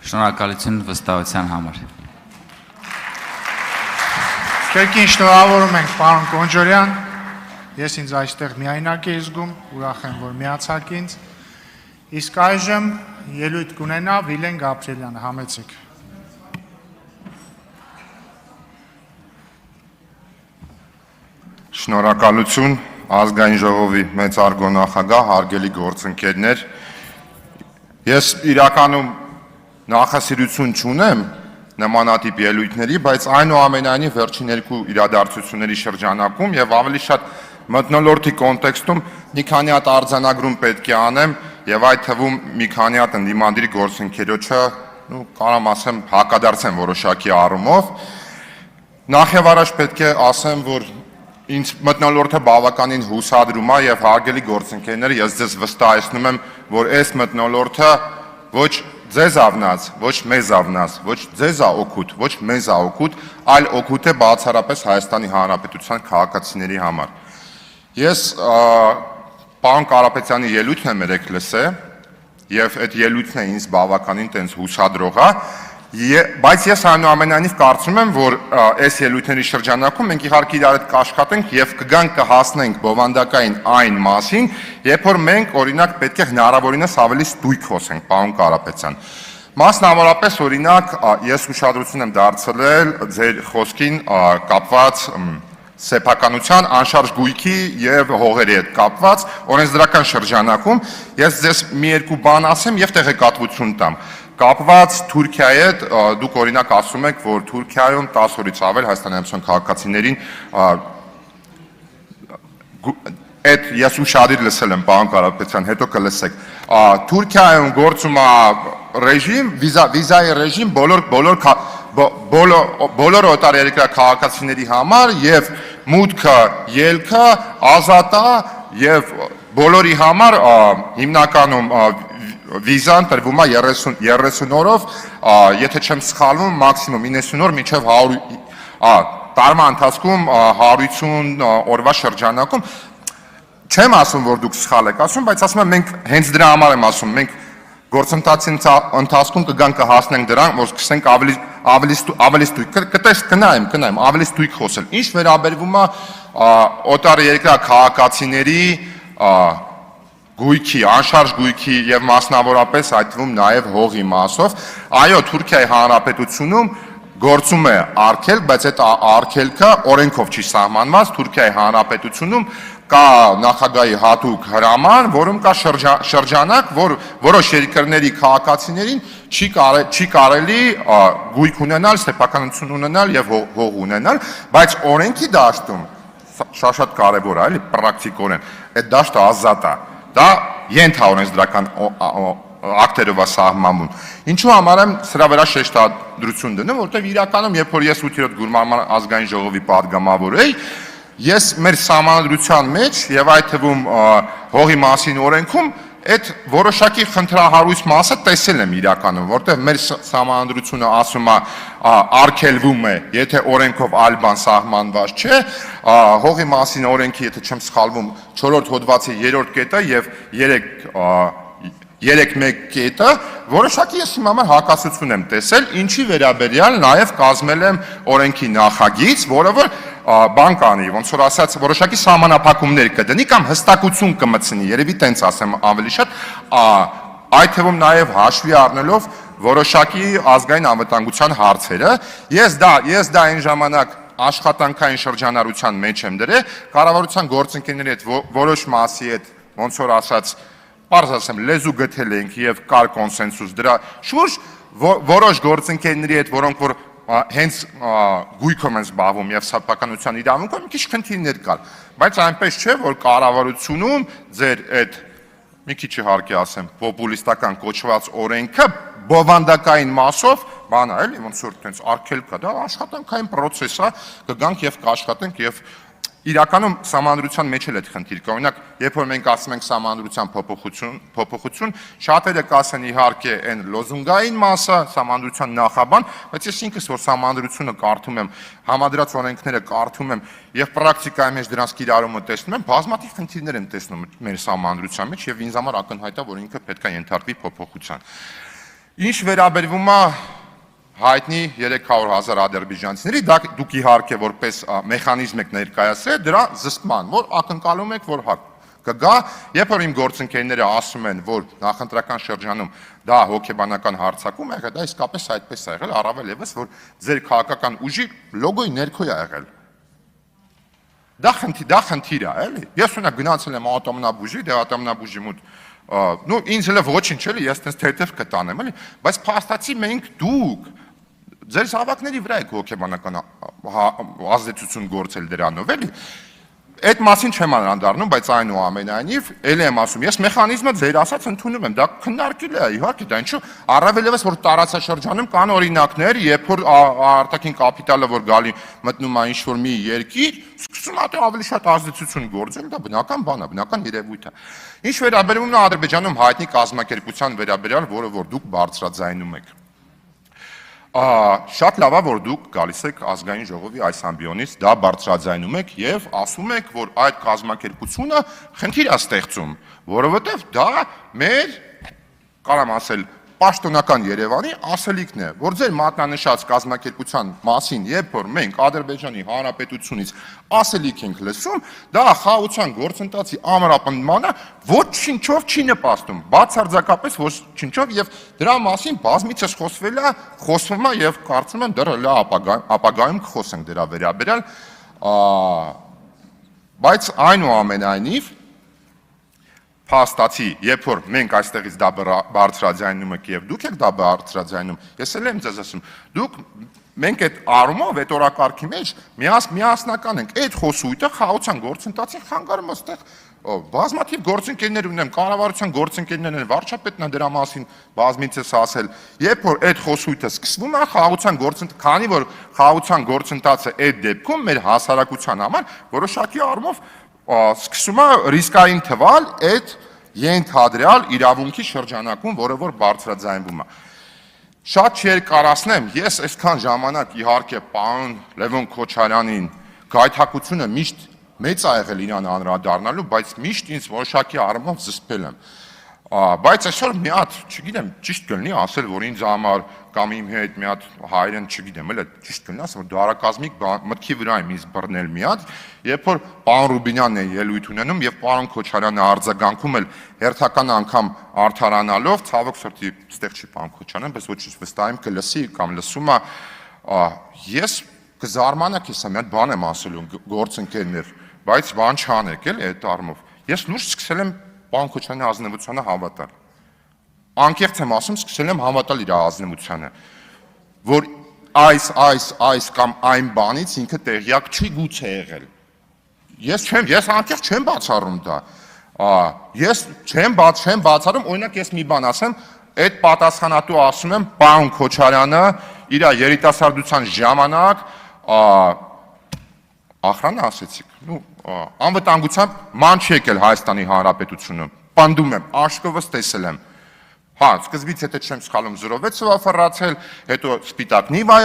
Շնորհակալություն վստահության համար։ Կերկին շնորհավորում ենք պարոն Կոնջորյան, ես ինձ այստեղ միայնակ եմ զգում, ուրախ եմ, որ միացաք ինձ, իսկ այժմ ելույթ կունենա Վիլեն Գաբրիելյանը, համեցեք։ Շնորհակալություն ազգային ժողովի մեծարգո նախագահ, հարգելի գործընկերներ, ես իրականում նախասիրություն չունեմ նմանատիպ ելույթների, բայց այնուամենայնիվ վերջին երկու իրադարձությունների շրջանակում եւ ավելի շատ մթնոլորտի կոնտեքստում մի քանի հատ արձանագրում պետք է անեմ եւ այդ թվում մի քանի հատ ընդդիմադիր գործընկերոջը, կարամ ասեմ, հակադարձեմ որոշակի առումով։ Նախ եւ առաջ պետք է ասեմ, որ ինձ մթնոլորտը բավականին հուսադրում է եւ հարգելի գործընկերներ, ես ձեզ վստահեցնում եմ, որ այս մթնոլորտը ոչ ձեզ ավնած, ոչ մեզ ավնած, ոչ ձեզ է օգուտ, ոչ մեզ է օգուտ, այլ օգուտ է բացառապես Հայաստանի Հանրապետության քաղաքացիների համար։ Ես պարոն Կարապետյանի ելույթն եմ երեք լսել եւ այդ ելույթն է ինձ բավականին տենց հուսադրող է, բայց ես այնուամենայնիվ կարծում եմ, որ այս ելույթների շրջանակում մենք իհարկե իրար հետ կաշխատենք եւ կգանք կհասնենք բովանդակային այն մասին, երբ որ մենք օրինակ պետք է հնարավորինս ավելի ստույգ խոսենք, պարոն Կարապետյան։ Մասնավորապես օրինակ ես ուշադրություն եմ դարձրել ձեր խոսքին կապված սեփականության անշարժ գույքի եւ հողերի հետ կապված օրենսդրական շրջանակում ես ձեզ մի երկու բան ասեմ եւ տեղեկատվություն տամ։ Կապված Թուրքիայի հետ դուք օրինակ ասում եք, որ Թուրքիայում 10 օրից ավել Հայաստանի Հանրապետության քաղաքացիներին այդ ես ուշադիր լսել եմ, պարոն Կարապետյան, հետո կլսեք։ Թուրքիայում գործում է ռեժիմ, վիզայի ռեժիմ բոլոր օտարերկրյա քաղաքացիների համար եւ մուտքը ելքը ազատ է եւ բոլորի համար հիմնականում վիզան տրվում է 30 օրով, եթե չեմ սխալվում, մաքսիմում 90 օր մինչև 100 տարվա ընթացքում 150 օրվա շրջանակում։ Չեմ ասում, որ դուք սխալ եք ասում, բայց ասում եմ մենք հենց դրա համար եմ ասում, մենք գործընթացի ընթացքում կգանք կհասնենք դրան, որ սկսենք ավելի ստույգ, կնայեմ, ավելի ստույգ խոսել։ Ինչ վերաբերվում է օտարերկրյա քաղաքացիների գույքի, անշարժ գույքի եւ մասնավորապես այդ թվում նաեւ հողի մասով, այո, Թուրքիայի Հանրապետությունում գործում է արգելք, բայց այդ արգելքը օրենքով չի սահմանված, Թուրքիայի Հանրապետությունում կա նախագահի հատուկ հրաման, որում կա շրջանակ, որ որոշ երկրների քաղաքացիներին չի կարելի գույք ունենալ, սեփականություն ունենալ եւ հող ունենալ, բայց օրենքի դաշտում շատ կարեւոր է, էլի պրակտիկորեն, այդ դաշտը ազատ է։ Դա ենթաօրենսդրական ակտերով է սահմանվում։ Ինչու համար եմ սրա վրա շեշտադրություն դնում, որտեղ իրականում երբ որ ես 8-րդ գումարման ազգային ժողովի падգամավոր էի, ես մեր սահմանադրության մեջ եւ այդ թվում հողի մասին օրենքում այդ որոշակի խնդրահարույց մասը տեսել եմ իրականում, որտեղ մեր սահմանադրությունը ասում է արգելվում է, եթե օրենքով այլ բան սահմանված չէ, հողի մասին օրենքի, եթե չեմ սխալվում, 4-րդ հոդվածի 3-րդ կետը եւ 3.1 կետը, որոշակի ես իմ համար հակասություն եմ տեսել, ինչի վերաբերյալ նաեւ կազմել եմ օրենքի նախագիծ, որը որ բան կանի, ոնց որ ասած, որոշակի սահմանափակումներ կդնի կամ հստակություն կմտցնի, երևի տենց ասեմ ավելի շատ, այդ թվում նաեւ հաշվի առնելով որոշակի ազգային անվտանգության հարցերը, ես դա այն ժամանակ աշխատանքային շրջանառության մեջ եմ դրել, կառավարության գործընկերների հետ որոշ մասի հետ, ոնց որ ասած, պարզ ասեմ, լեզու գտել ենք եւ կար կոնսենսուս դրա շուրջ, որոշ գործընկերների հետ, որոնք որ հենց գույքով են զբաղվում եւ սեփականության իրավունքով մի քիչ խնդիրներ կար, բայց այնպես չէ, որ կառավարությունում ձեր այդ մի քիչ իհարկե ասեմ, պոպուլիստական կոչված օրենքը բովանդակային մասով բան է, էլի ոնց որ տենց արգելք կա, դա աշխատանքային process է, կգանք եւ կաշխատենք եւ իրականում սահմանադրության մեջ էլ այդ խնդիր կա։ Օրինակ, երբ որ մենք ասում ենք սահմանադրության փոփոխություն, շատերը կասեն իհարկե այն լոզունգային մասը, սահմանադրության նախաբան, բայց ես ինքս որ սահմանադրությունը կարդում եմ, համադրած օրենքները կարդում եմ եւ պրակտիկայի մեջ դրանց կիրառումը տեսնում եմ, բազմաթիվ խնդիրներ եմ տեսնում մեր սահմանադրության մեջ եւ ինձ համար ակնհայտ է, որ ինքը պետք է ենթարկվի փոփոխության։ Ինչ վերաբերվում է հայտնի 300,000 ադրբեջանցիների, դուք իհարկե որպես մեխանիզմ եք ներկայացրել դրա զսպման, որ ակնկալում եք, որ կգա, երբ որ իմ գործընկերները ասում են, որ նախընտրական շրջանում դա հոգեբանական հարձակում է եղել, դա իսկապես այդպես է եղել, առավել ևս, որ ձեր քաղաքական ուժի լոգոյի ներքո է եղել։ Դա խնդիր է, էլի։ Ես ունա գնացել եմ ատոմնաբուժի, դե ատոմնաբուժի մոտ ինձ էլ ոչինչ էլի, ես տենց թեթև կտանեմ, էլի, բայց փաստացի մենք դուք ձեր զավակների վրա եք հոգեբանական ազդեցություն գործել դրանով, էլի։ Այդ մասին չեմ անդառնում, բայց այնուամենայնիվ, ելի եմ ասում, ես մեխանիզմը ձեր ասած ընդունում եմ, դա քննարկել է, իհարկե, դա ինչու, առավելևս որ տարածաշրջանում կան օրինակներ, երբ որ արտաքին կապիտալը որ գալի մտնում է ինչ-որ մի երկիր, սկսում է ավելի շատ ազդեցություն գործել, դա բնական բան է, բնական երևույթ է։ Ինչ վերաբերում է Ադրբեջանում հայտնի կազմակերպության վերաբերյալ, որը որ դուք բարձրաձայնում եք։ Շատ լավ է, որ դուք գալիս եք ազգային ժողովի այս ամբիոնից, դա բարձրաձայնում եք եւ ասում եք, որ այդ կազմակերպությունը խնդիր է ստեղծում, որովհետեւ դա մեր, կարամ ասել, պաշտոնական Երևանի ասելիքն է, որ ձեր մատնանշած կազմակերպության մասին, երբ որ մենք Ադրբեջանի Հանրապետությունից ասելիք ենք լսում, դա խաղաղության գործընթացի ամրապնդմանը ոչինչով չի նպաստում, բացարձակապես ոչինչով եւ դրա մասին բազմիցս խոսվում է եւ կարծում եմ դեռ ապագայում կխոսենք դրա վերաբերյալ, բայց այնուամենայնիվ փաստացի, երբ որ մենք այստեղից դա բարձրաձայնում ենք եւ դուք եք դա բարձրաձայնում, ես էլ եմ ձեզ ասում, դուք մենք այդ առումով, այդ օրակարգի մեջ միասնական ենք, այդ խոսույթը խաղաղության գործընթացին խանգարում է, այստեղ բազմաթիվ գործընկերներ ունեմ, կառավարության գործընկերներն են, վարչապետն է դրա մասին բազմիցս ասել, երբ որ այդ խոսույթը սկսվում է խաղաղության գործընթացը, քանի որ խաղաղության գործընթացը այդ դեպքում մեր հասարակության համար որոշակի առումով սկսում է ռիսկային թվալ այդ ենթադրյալ իրավունքի շրջանակում, որը որ բարձրաձայնվում է։ Շատ չերկարացնեմ, ես այսքան ժամանակ իհարկե պարոն Լևոն Քոչարյանին գայթակղությունը միշտ մեծ ա եղել իրան անդրադառնալու, բայց միշտ ինձ որոշակի առումով զսպել եմ։ Բայց այսօր մի հատ, չգիտեմ, ճիշտ կլինի ասել, որ ինձ համար կամ իմ հետ մի հատ հայրեն, չգիտեմ, էլ ճիշտ կլինի ասել, որ դարակազմիկ մտքի վրա եմ ինձ բռնել մի հատ, երբ որ պարոն Ռուբինյանն է ելույթ ունենում եւ պարոն Քոչարյանը արձագանքում էլ հերթական անգամ արդարանալով, ցավոք սրտի ստեղ չի պարոն Քոչարյանը, բայց ոչինչ վստահ եմ կլսի կամ լսում է, ես կզարմանաք, ես մի հատ բան եմ ասելու գործընկերներ, բայց բան չանեք էլ այդ առումով։ Ես լուրջ սկսել եմ պարոն Քոչարյանի ազնվությանը հավատալ։ Անկեղծ եմ ասում, սկսել եմ հավատալ իր ազնվությանը, որ այս կամ այն բանից ինքը տեղյակ չի գուցե եղել։ Ես անկեղծ չեմ բացառում դա։ Ես չեմ բացառում, օրինակ ես մի բան ասեմ, այդ պատասխանատու ասում եմ պարոն Քոչարյանը իր երիտասարդության ժամանակ ախրանը ասեցիք, անվտանգությամբ ման չի եկել Հայաստանի Հանրապետությունը, պնդում եմ, աշկովս տեսել եմ, սկզբից հետո չեմ սխալում 06-ը վաֆռացել, հետո սպիտակ նիվա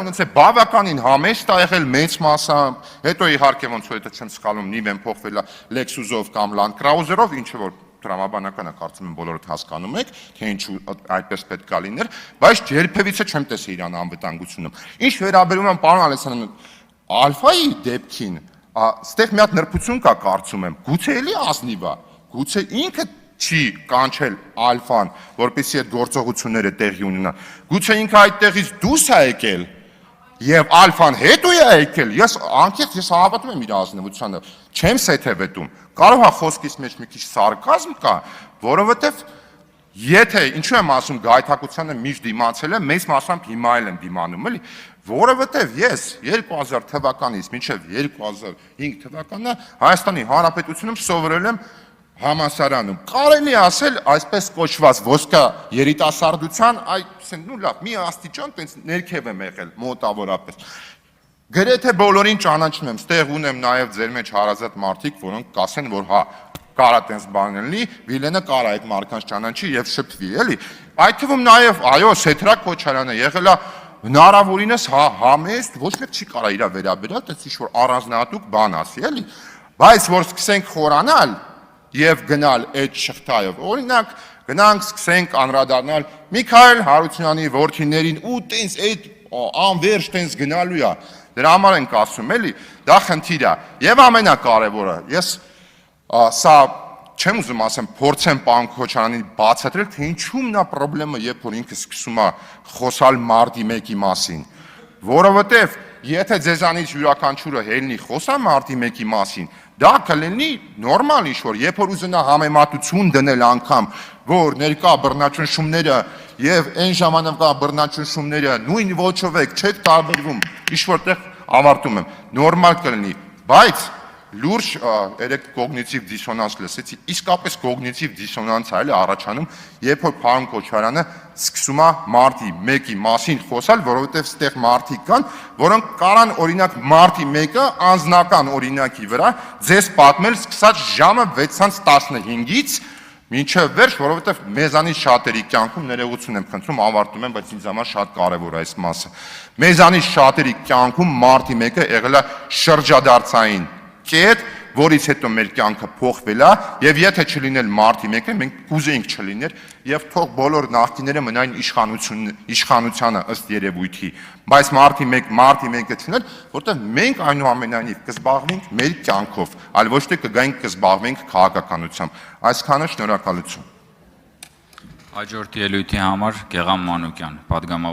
ունեցել, բավականին համեստ ա եղել մեծ մասամբ, հետո իհարկե ոնց որ հետո չեմ սխալում նիվեն փոխվել է Lexus-ով կամ Land Cruiser-ով, ինչը որ տրամաբանական է, կարծում եմ բոլորդ հասկանում եք, թե ինչու այդպես պետք է լիներ, բայց երբևիցե չեմ տեսել իրան անվտանգությունում։ Ինչ վերաբերում է պարոն Ալեքսանդրյան Ալֆայի դեպքին, ստեղ մի հատ նրբություն կա կարծում եմ, գուցե էլի ազնիվ է, գուցե ինքը չի կանչել Ալֆան, որպեսզի այդ գործողությունները տեղի ունենան, գուցե ինքը այդտեղից դուրս է եկել եւ Ալֆան հետո է եկել, ես անկեղծ ես հավատում եմ իր ազնվությանը, չեմ սեթևետում, կարող է խոսքից մեջ մի քիչ սարկազմ կա, որովհետեւ եթե ինչու եմ ասում գայթակղությանը միշտ դիմացել եմ, մեծ մասամբ հիմա էլ եմ դիմանում, էլի, որովհետև ես 2000 թվականից մինչև 2005 թվականը Հայաստանի Հանրապետությունում սովորել եմ համալսարանում։ Կարելի ասել այսպես կոչված ոսկա երիտասարդության, լավ, մի աստիճան տենց ներքև եմ եղել մոտավորապես։ Գրեթե բոլորին ճանաչում եմ, ստեղ ունեմ նաև ձեր մեջ հարազատ մարդիկ, որոնք կասեն, որ հա, կարա տենց բան լինի, Վիլենը կարա այդ մարդկանց ճանաչի եւ շփվի, էլի։ Այդ թվում նաև, այո, Սեթրակ Քոչարյանը եղել է հնարավորինս համեստ, ոչ մեկ չի կարա իր վերաբերյալ, տես ինչ-որ առանձնահատուկ բան ասի, էլի։ Բայց որ սկսենք խորանալ եւ գնալ այդ շղթայով, օրինակ գնանք սկսենք անդրադառնալ Միքայել Հարությունյանի որդիներին ու տենց այդ անվերջ տենց գնալու է։ Դրա համար ենք ասում, էլի, դա խնդիր է։ Եվ ամենակարևորը, ես սա չեմ ուզում ասեմ, փորձեմ պարոն Քոչարյանին բացատրել, թե ինչու նա խնդրեմը, երբ որ ինքը սկսում է խոսալ մարտի 1-ի մասին, որովհետև եթե ձեզանից յուրաքանչյուրը ելնի խոսա մարտի 1-ի մասին, դա կլինի նորմալ ինչ-որ, երբ որ ուզենա համեմատություն դնել անգամ, որ ներկա բռնաճնշումները եւ այն ժամանակվա բռնաճնշումները նույն ոճով եք չեք տարբերվում, ինչ-որ տեղ ավարտում եմ, նորմալ կլինի, բայց լուրջ երեք կոգնիտիվ դիսոնանս լսեցի, իսկապես կոգնիտիվ դիսոնանս է էլի առաջանում, երբ որ պարոն Քոչարյանը սկսում է մարտի 1-ի մասին խոսալ, որովհետև ստեղ մարդիկ կան, որոնք կարան օրինակ մարտի 1-ը անձնական օրինակի վրա ձեզ պատմել սկսած ժամը 6:15-ից մինչև վերջ, որովհետև մեզանից շատերի կյանքում ներողություն եմ խնդրում, ավարտում եմ, բայց ինձ համար շատ կարևոր է այս մասը։ Մեզանից շատերի կյանքում մարտի 1-ը եղել է շրջադարձային կետ, որից հետո մեր կյանքը փոխվել է, եւ եթե չլինել մարտի 1-ը, մենք կուզեինք չլիներ, եւ թող բոլոր նախկիները մնային իշխանությանը ըստ երևույթի, բայց մարտի 1-ը չլիներ, որտեղ մենք այնուամենայնիվ կզբաղվենք մեր կյանքով, այլ ոչ թե կգայինք կզբաղվենք քաղաքականությամբ։ Այսքանը, շնորհակալություն։ Հաջորդ ելույթի համար Գեղամ Մանուկյան, պատգամավոր